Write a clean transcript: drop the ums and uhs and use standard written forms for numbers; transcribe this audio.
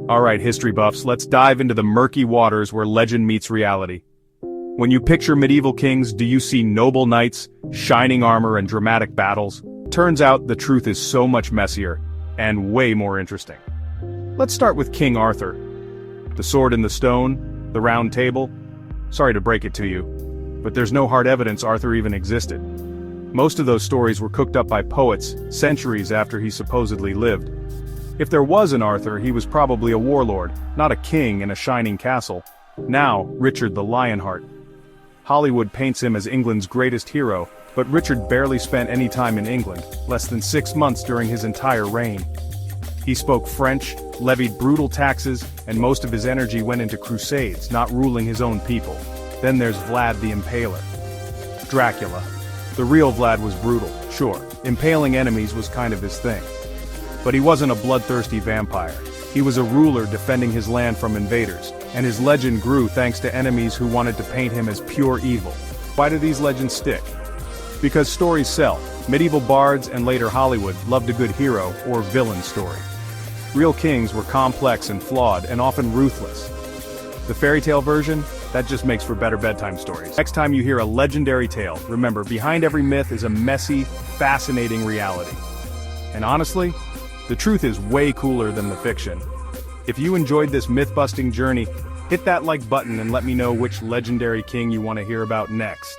Alright, history buffs, let's dive into the murky waters where legend meets reality. When you picture medieval kings, do you see noble knights, shining armor and dramatic battles? Turns out the truth is so much messier, and way more interesting. Let's start with King Arthur. The sword in the stone, the round table. Sorry to break it to you, but there's no hard evidence Arthur even existed. Most of those stories were cooked up by poets, centuries after he supposedly lived. If there was an Arthur, he was probably a warlord, not a king in a shining castle. Now, Richard the Lionheart. Hollywood paints him as England's greatest hero, but Richard barely spent any time in England, less than 6 months during his entire reign. He spoke French, levied brutal taxes, and most of his energy went into crusades, not ruling his own people. Then there's Vlad the Impaler. Dracula. The real Vlad was brutal, sure. Impaling enemies was kind of his thing. But he wasn't a bloodthirsty vampire. He was a ruler defending his land from invaders, and his legend grew thanks to enemies who wanted to paint him as pure evil. Why do these legends stick? Because stories sell. Medieval bards and later Hollywood loved a good hero or villain story. Real kings were complex and flawed and often ruthless. The fairy tale version? That just makes for better bedtime stories. Next time you hear a legendary tale, remember, behind every myth is a messy, fascinating reality. And honestly, the truth is way cooler than the fiction. If you enjoyed this myth-busting journey, hit that like button and let me know which legendary king you want to hear about next.